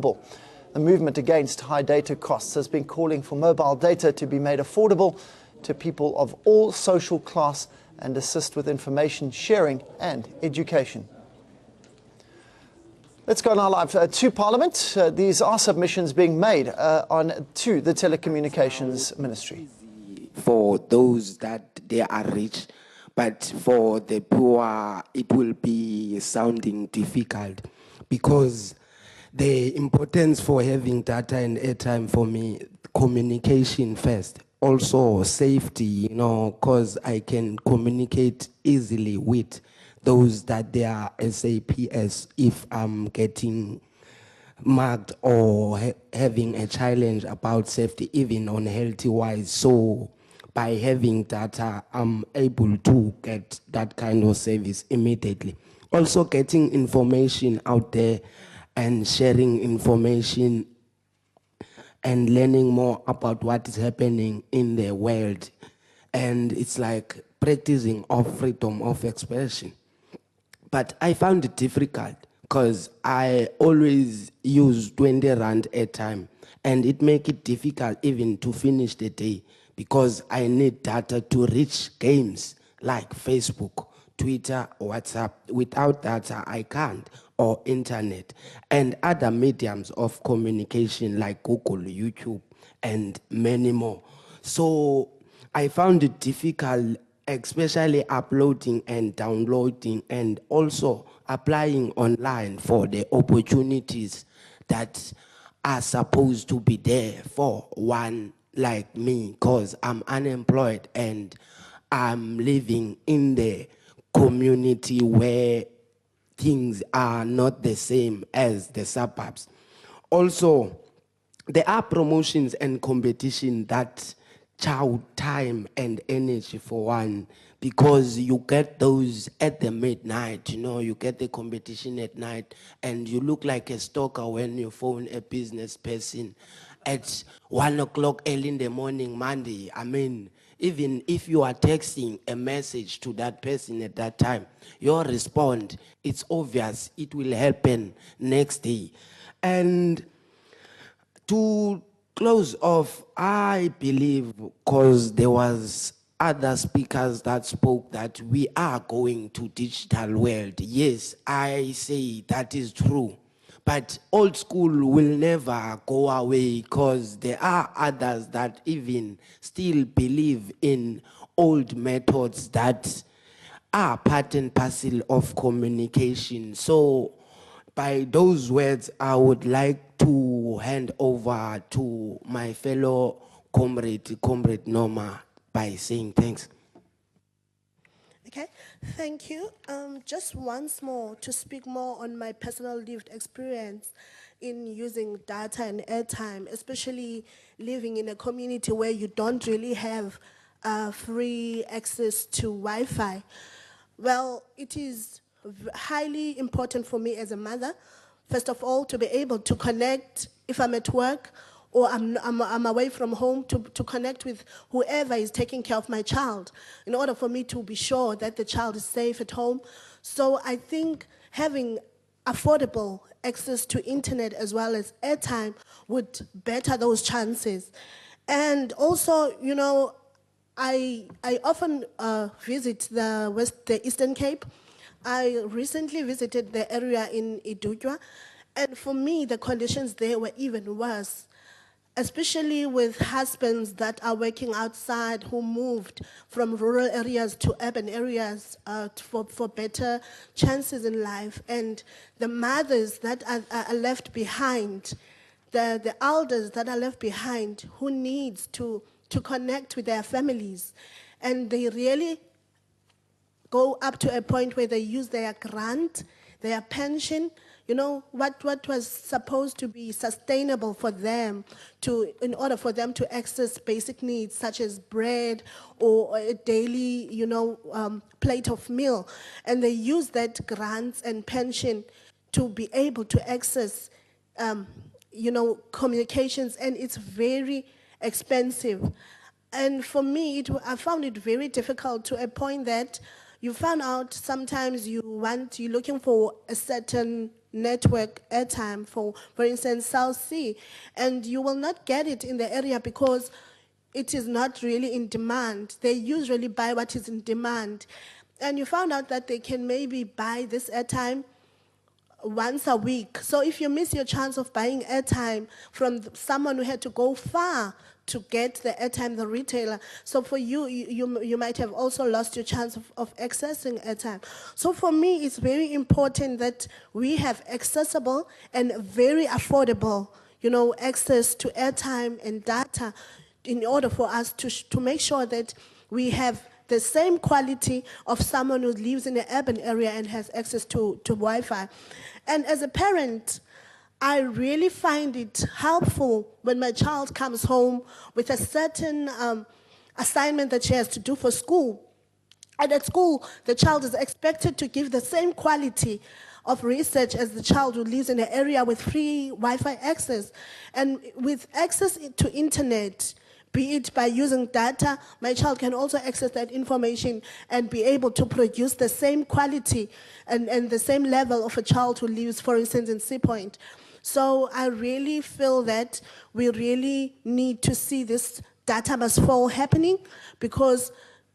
affordable. The movement against high data costs has been calling for mobile data to be made affordable to people of all social class and assist with information sharing and education. Let's go now live to Parliament. These are submissions being made to the Telecommunications Ministry. For those that they are rich, but for the poor, it will be sounding difficult because the importance for having data and airtime for me, communication first. Also safety, because I can communicate easily with those that they are SAPS if I'm getting marked or having a challenge about safety, even on healthy-wise. So by having data, I'm able to get that kind of service immediately. Also getting information out there and sharing information and learning more about what is happening in the world. And it's like practicing of freedom of expression. But I found it difficult because I always use 20 rand airtime, and it makes it difficult even to finish the day because I need data to reach games like Facebook, Twitter, WhatsApp. Without data, I can't, or internet, and other mediums of communication like Google, YouTube, and many more. So I found it difficult, especially uploading and downloading and also applying online for the opportunities that are supposed to be there for one like me, because I'm unemployed and I'm living in the community where things are not the same as the suburbs. Also, there are promotions and competition that chow time and energy for one, because you get those at the midnight, you get the competition at night and you look like a stalker when you phone a business person at 1 o'clock early in the morning, Monday. I mean, even if you are texting a message to that person at that time, your response, it's obvious it will happen next day. And to close off, I believe, because there was other speakers that spoke, that we are going to digital world. Yes, I say that is true. But old school will never go away, because there are others that even still believe in old methods that are part and parcel of communication. So by those words, I would like to hand over to my fellow comrade Norma, by saying thanks. Okay, thank you. Just once more to speak more on my personal lived experience in using data and airtime, especially living in a community where you don't really have free access to Wi-Fi. Well, it is highly important for me as a mother, first of all, to be able to connect if I'm at work or I'm away from home, to connect with whoever is taking care of my child in order for me to be sure that the child is safe at home. So I think having affordable access to internet as well as airtime would better those chances. And also, I often visit the Eastern Cape. I recently visited the area in Idutwa, and for me, the conditions there were even worse, especially with husbands that are working outside who moved from rural areas to urban areas for better chances in life, and the mothers that are left behind, the elders that are left behind who needs to connect with their families, and they really go up to a point where they use their grant, their pension, what was supposed to be sustainable for them in order for them to access basic needs such as bread or a daily, plate of meal. And they use that grants and pension to be able to access, communications, and it's very expensive. And for me, I found it very difficult to a point that you found out sometimes you're looking for a certain network airtime for instance, South Sea, and you will not get it in the area because it is not really in demand. They usually buy what is in demand. And you found out that they can maybe buy this airtime once a week. So if you miss your chance of buying airtime from someone who had to go far to get the airtime, the retailer, so for you, you might have also lost your chance of accessing airtime. So for me, it's very important that we have accessible and very affordable, access to airtime and data in order for us to make sure that we have the same quality of someone who lives in an urban area and has access to Wi-Fi. And as a parent, I really find it helpful when my child comes home with a certain assignment that she has to do for school. And at school, the child is expected to give the same quality of research as the child who lives in an area with free Wi-Fi access. And with access to internet, be it by using data, my child can also access that information and be able to produce the same quality and the same level of a child who lives, for instance, in Sea Point. So I really feel that we really need to see this data must fall happening because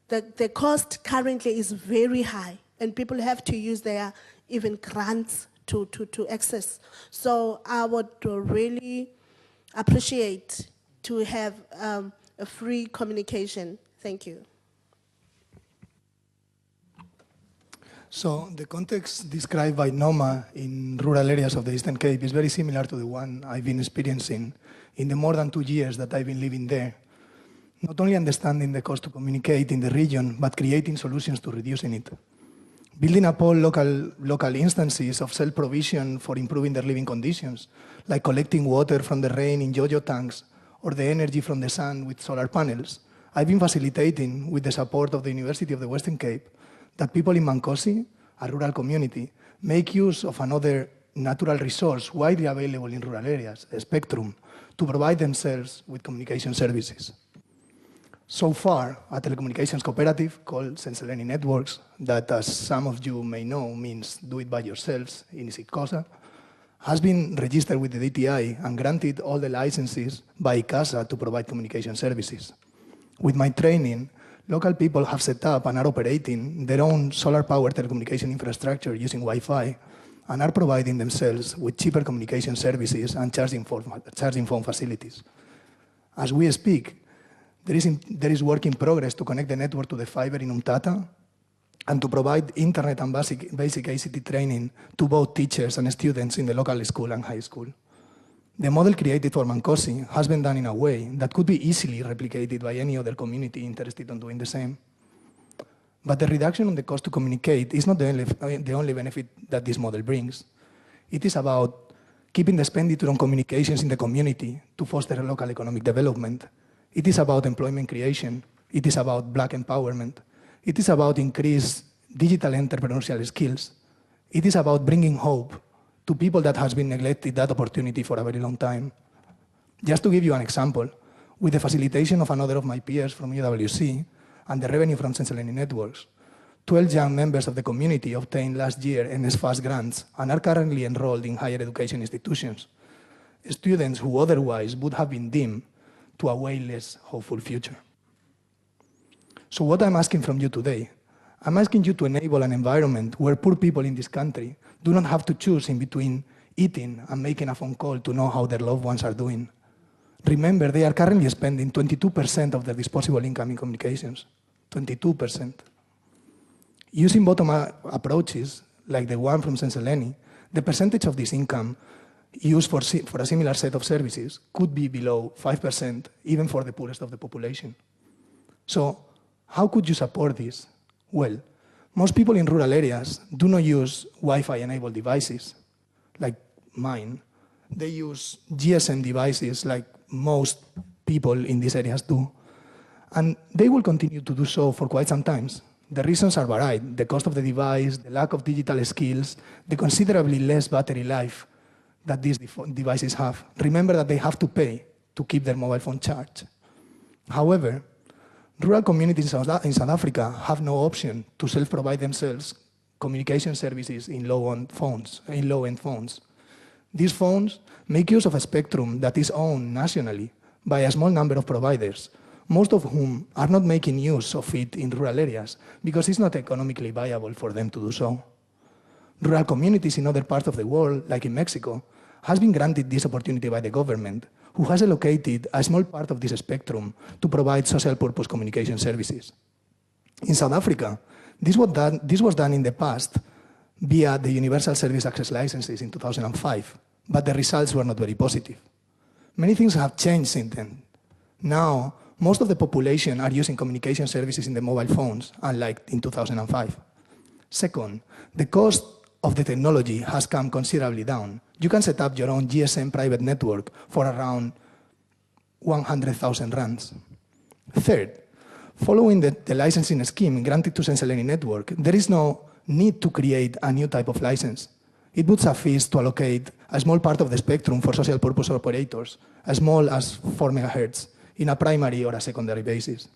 the cost currently is very high and people have to use their even grants to access. So I would really appreciate to have a free communication. Thank you. So the context described by Noma in rural areas of the Eastern Cape is very similar to the one I've been experiencing in the more than 2 years that I've been living there. Not only understanding the cost to communicate in the region, but creating solutions to reducing it. Building upon local instances of self-provision for improving their living conditions, like collecting water from the rain in JoJo tanks, or the energy from the sun with solar panels. I've been facilitating, with the support of the University of the Western Cape, that people in Mankosi, a rural community, make use of another natural resource widely available in rural areas, a spectrum, to provide themselves with communication services. So far, a telecommunications cooperative called Senseleni Networks, that as some of you may know means do it by yourselves in Isitkosa, has been registered with the DTI and granted all the licenses by ICASA to provide communication services. With my training, local people have set up and are operating their own solar-powered telecommunication infrastructure using Wi-Fi and are providing themselves with cheaper communication services and charging phone facilities. As we speak, there is work in progress to connect the network to the fiber in Umtata and to provide internet and basic ICT training to both teachers and students in the local school and high school. The model created for Mankosi has been done in a way that could be easily replicated by any other community interested in doing the same. But the reduction on the cost to communicate is not the only benefit that this model brings. It is about keeping the expenditure on communications in the community to foster local economic development. It is about employment creation. It is about Black empowerment. It is about increased digital entrepreneurial skills. It is about bringing hope to people that has been neglected that opportunity for a very long time. Just to give you an example, with the facilitation of another of my peers from UWC and the revenue from Senseleni Networks, 12 young members of the community obtained last year NSFAS grants and are currently enrolled in higher education institutions, students who otherwise would have been deemed to a way less hopeful future. So what I'm asking from you today, I'm asking you to enable an environment where poor people in this country do not have to choose in between eating and making a phone call to know how their loved ones are doing. Remember, they are currently spending 22% of their disposable income in communications, 22%. Using bottom-up approaches, like the one from Senseleni, the percentage of this income used for a similar set of services could be below 5%, even for the poorest of the population. So, how could you support this? Well, most people in rural areas do not use Wi-Fi-enabled devices, like mine. They use GSM devices, like most people in these areas do. And they will continue to do so for quite some time. The reasons are varied: the cost of the device, the lack of digital skills, the considerably less battery life that these devices have. Remember that they have to pay to keep their mobile phone charged. However, rural communities in South Africa have no option to self-provide themselves communication services in low-end phones. These phones make use of a spectrum that is owned nationally by a small number of providers, most of whom are not making use of it in rural areas because it's not economically viable for them to do so. Rural communities in other parts of the world, like in Mexico, has been granted this opportunity by the government, who has allocated a small part of this spectrum to provide social purpose communication services. In South Africa, this was done in the past via the Universal Service Access licenses in 2005, but the results were not very positive. Many things have changed since then. Now, most of the population are using communication services in the mobile phones, unlike in 2005. Second, the cost of the technology has come considerably down. You can set up your own GSM private network for around 100,000 rands. Third, following the licensing scheme granted to Senseleni Network, there is no need to create a new type of license. It would suffice to allocate a small part of the spectrum for social purpose operators, as small as 4 megahertz, in a primary or a secondary basis.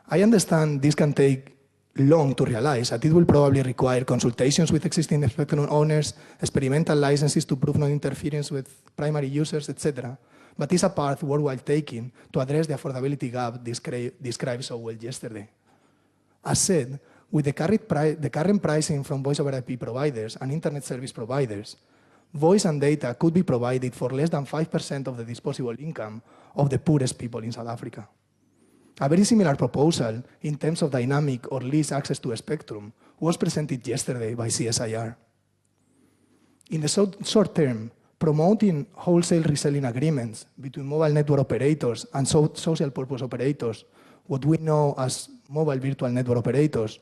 I understand this can take long to realize, and it will probably require consultations with existing spectrum owners, experimental licenses to prove non-interference with primary users, etc. But it's a path worthwhile taking to address the affordability gap described so well yesterday. As said, with the current pricing from voice over IP providers and internet service providers, voice and data could be provided for less than 5% of the disposable income of the poorest people in South Africa. A very similar proposal in terms of dynamic or least access to a spectrum was presented yesterday by CSIR. In the short term, promoting wholesale reselling agreements between mobile network operators and social purpose operators, what we know as mobile virtual network operators,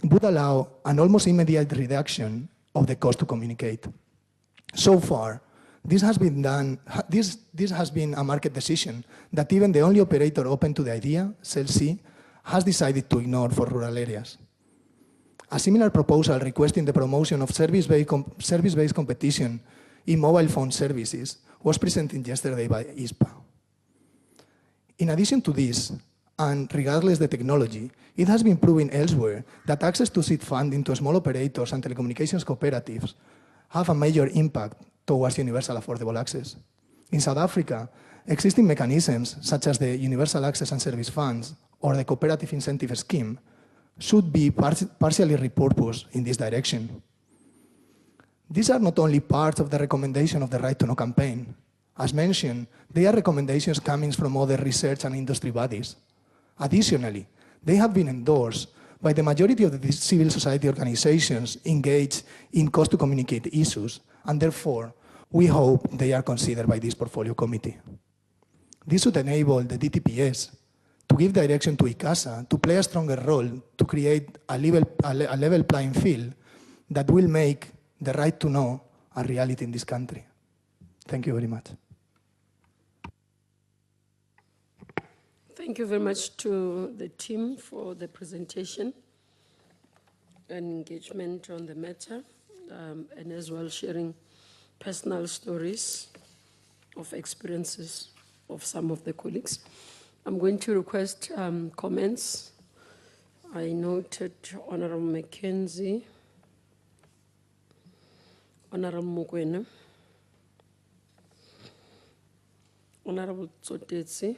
would allow an almost immediate reduction of the cost to communicate. So far, this has been a market decision that even the only operator open to the idea, Cell C, has decided to ignore for rural areas. A similar proposal requesting the promotion of service-based competition in mobile phone services was presented yesterday by ISPA. In addition to this, and regardless the technology, it has been proven elsewhere that access to seed funding to small operators and telecommunications cooperatives have a major impact towards universal affordable access. In South Africa, existing mechanisms such as the Universal Access and Service Funds or the Cooperative Incentive Scheme should be partially repurposed in this direction. These are not only part of the recommendation of the Right to Know campaign. As mentioned, they are recommendations coming from other research and industry bodies. Additionally, they have been endorsed by the majority of the civil society organizations engaged in cost to communicate issues, and therefore, we hope they are considered by this portfolio committee. This would enable the DTPS to give direction to ICASA to play a stronger role to create a level playing field that will make the right to know a reality in this country. Thank you very much. Thank you very much to the team for the presentation and engagement on the matter, and as well sharing personal stories of experiences of some of the colleagues. I'm going to request comments. I noted Honorable Mackenzie, Honorable Mokwena, Honorable Tsotetsi,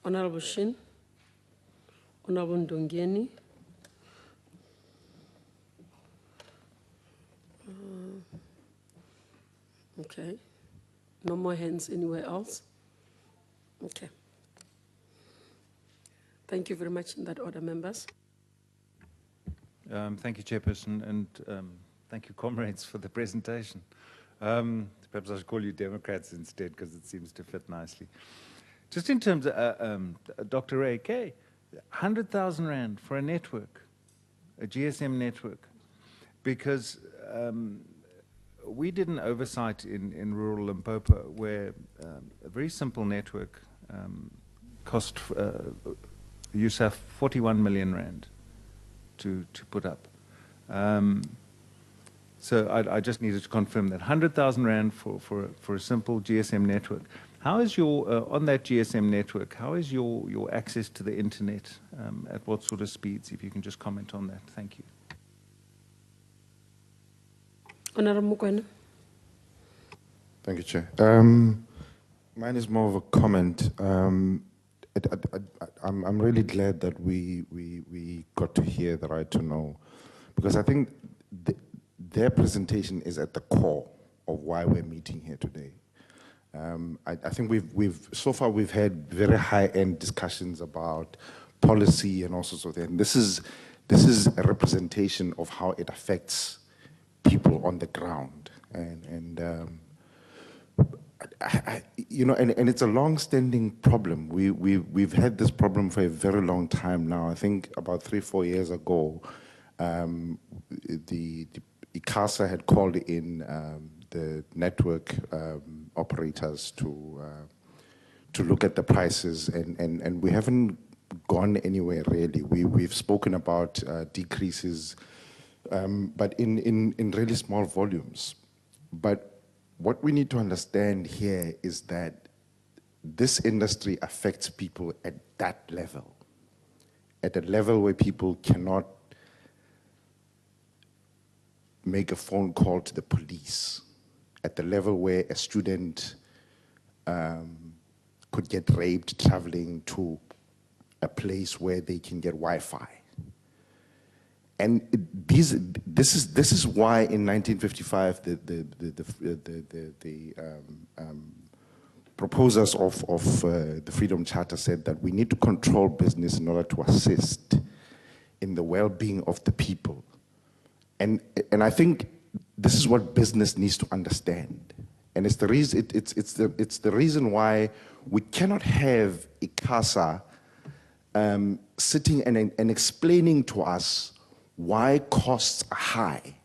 Honorable Shin, Honorable Ndongeni, okay, no more hands anywhere else? Okay. Thank you very much in that order, members. Thank you, Chairperson, and thank you, comrades, for the presentation. Perhaps I should call you Democrats instead, because it seems to fit nicely. Just in terms of Dr. Ray K, 100,000 Rand for a network, a GSM network, because we did an oversight in rural Limpopo where a very simple network cost USAF 41 million Rand to put up. So I just needed to confirm that 100,000 Rand for a simple GSM network. How is your, on that GSM network, how is your access to the internet? At what sort of speeds? If you can just comment on that. Thank you. Honorable Mokoena. Thank you, Chair. Mine is more of a comment. I'm really glad that we got to hear the right to know, because I think their presentation is at the core of why we're meeting here today. I think so far we've had very high-end discussions about policy and all sorts of things. And this is a representation of how it affects people on the ground, you know, and it's a long-standing problem. We've had this problem for a very long time now. I think about 3-4 years ago, the ICASA had called in the network operators to look at the prices, and we haven't gone anywhere really. We've spoken about decreases, but in really small volumes. But what we need to understand here is that this industry affects people at that level, at a level where people cannot make a phone call to the police, at the level where a student could get raped traveling to a place where they can get Wi-Fi. And this is why in 1955 the proposers of the Freedom Charter said that we need to control business in order to assist in the well-being of the people. And I think this is what business needs to understand. And it's the reason why we cannot have ICASA sitting and explaining to us why costs are high.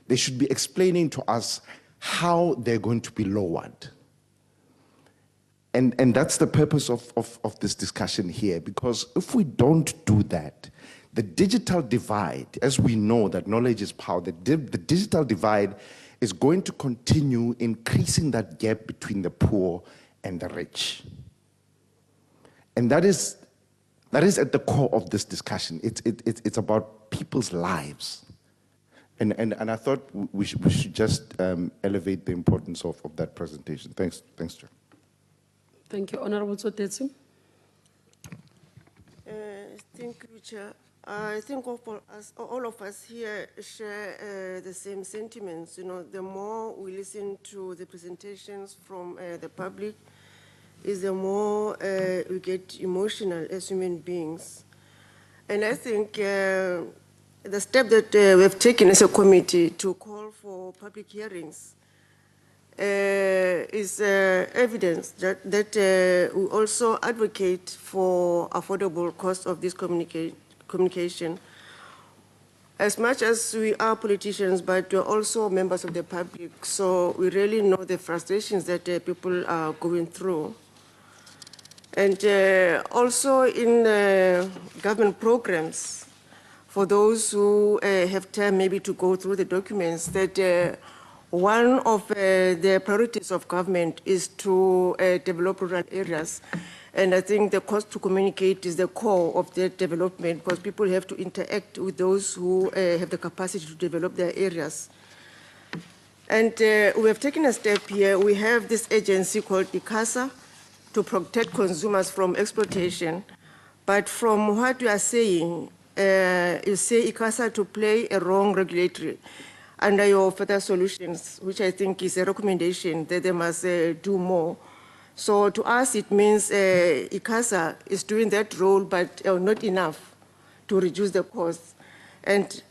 They should be explaining to us how they're going to be lowered. And that's the purpose of this discussion here, because if we don't do that, the digital divide, as we know that knowledge is power, the digital divide is going to continue increasing that gap between the poor and the rich. And that is at the core of this discussion. It's about people's lives. And I thought we should just elevate the importance of that presentation. Thanks, Chair. Thank you. Honorable Sotetsi. Thank you, Chair. I think all of us here share the same sentiments. You know, the more we listen to the presentations from the public, is the more we get emotional as human beings. And I think the step that we have taken as a committee to call for public hearings is evidence that we also advocate for affordable cost of this communication. As much as we are politicians, but we're also members of the public, so we really know the frustrations that people are going through. And also in government programs, for those who have time maybe to go through the documents, that one of the priorities of government is to develop rural areas. And I think the cost to communicate is the core of the development, because people have to interact with those who have the capacity to develop their areas. And we have taken a step here. We have this agency called ICASA to protect consumers from exploitation. But from what you are saying, you say ICASA to play a wrong regulatory under your further solutions, which I think is a recommendation that they must do more. So to us, it means ICASA is doing that role, but not enough to reduce the cost. And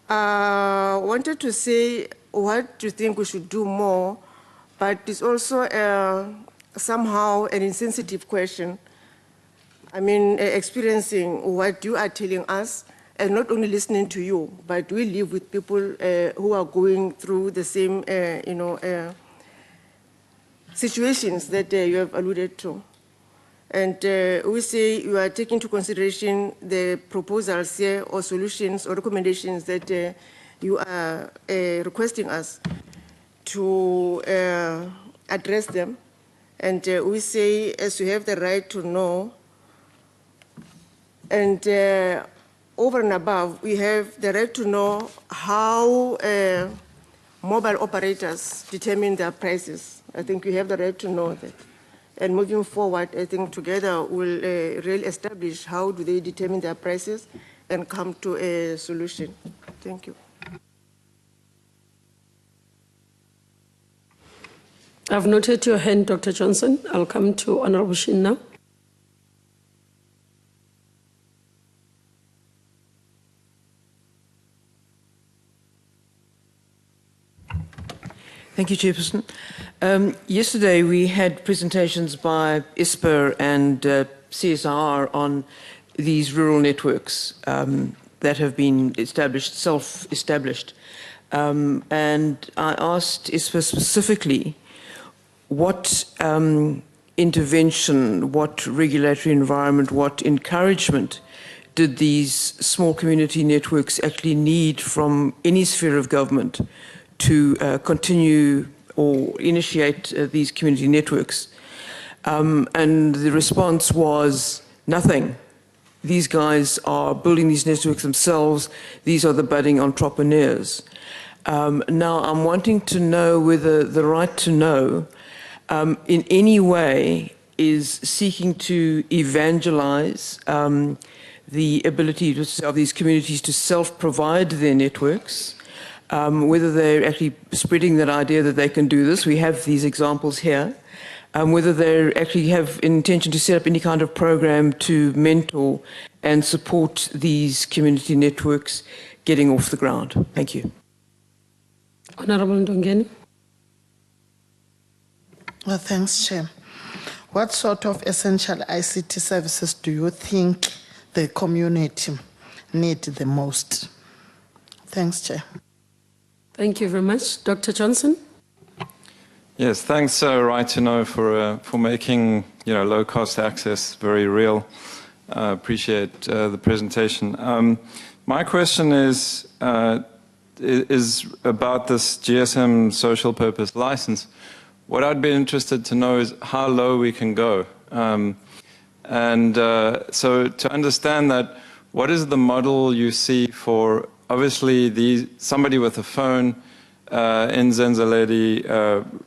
I wanted to say what do you think we should do more, but it's also somehow an insensitive question. I mean, experiencing what you are telling us, and not only listening to you, but we live with people who are going through the same, situations that you have alluded to. And we say you are taking into consideration the proposals here or solutions or recommendations that you are requesting us to address them. And we say, as you have the right to know, and over and above, we have the right to know how mobile operators determine their prices. I think we have the right to know that. And moving forward, I think together we'll really establish how do they determine their prices and come to a solution. Thank you. I've noted your hand, Dr. Johnson. I'll come to Honorable Shin now. Thank you, Chairperson. Yesterday we had presentations by ISPA and CSR on these rural networks that have been established, self-established. And I asked ISPA specifically what intervention, what regulatory environment, what encouragement did these small community networks actually need from any sphere of government to continue or initiate these community networks. And the response was nothing. These guys are building these networks themselves. These are the budding entrepreneurs. Now, I'm wanting to know whether the right to know in any way is seeking to evangelize the ability of these communities to self-provide their networks, whether they're actually spreading that idea that they can do this. We have these examples here. Whether they actually have intention to set up any kind of program to mentor and support these community networks getting off the ground. Thank you. Honorable Ndongeni. Well, thanks, Chair. What sort of essential ICT services do you think the community need the most? Thanks, Chair. Thank you very much. Dr. Johnson? Yes, thanks, Right to Know, for making low-cost access very real. Appreciate the presentation. My question is about this GSM social purpose license. What I'd be interested to know is how low we can go. So to understand that, what is the model you see for, obviously, somebody with a phone in Zenzaledi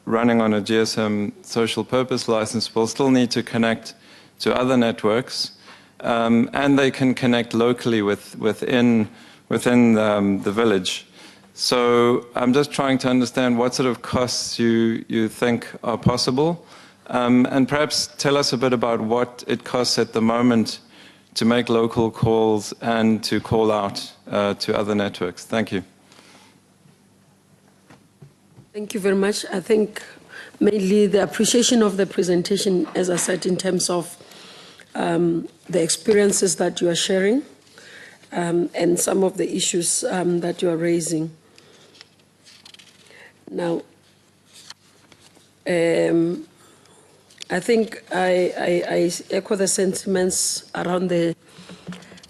running on a GSM social purpose license will still need to connect to other networks, and they can connect locally within the village. So I'm just trying to understand what sort of costs you think are possible, and perhaps tell us a bit about what it costs at the moment to make local calls and to call out to other networks. Thank you. Thank you very much. I think mainly the appreciation of the presentation, as I said, in terms of the experiences that you are sharing and some of the issues that you are raising. Now, I think I echo the sentiments around the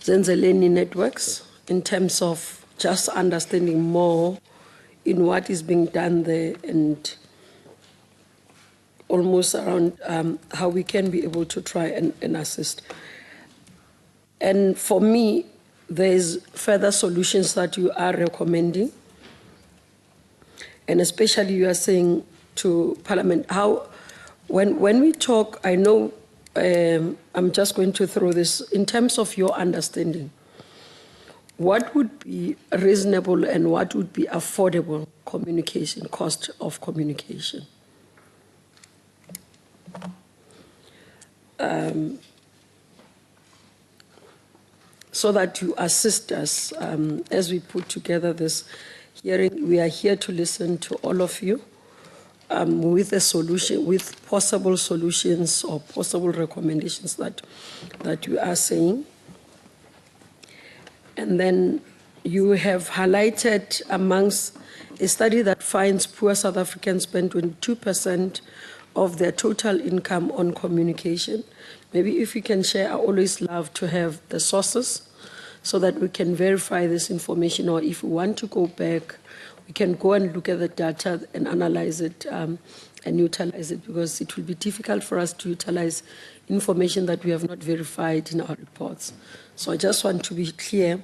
Zenzaleni networks in terms of just understanding more in what is being done there and almost around how we can be able to try and assist. And for me, there's further solutions that you are recommending. And especially you are saying to Parliament, how, when we talk, I know, I'm just going to throw this, in terms of your understanding, what would be reasonable and what would be affordable communication, cost of communication? So that you assist us as we put together this hearing. We are here to listen to all of you with a solution, with possible solutions or possible recommendations that you are saying. And then you have highlighted amongst a study that finds poor South Africans spend 22% of their total income on communication. Maybe if you can share, I always love to have the sources so that we can verify this information, or if we want to go back, we can go and look at the data and analyze it and utilize it, because it will be difficult for us to utilize information that we have not verified in our reports. So I just want to be clear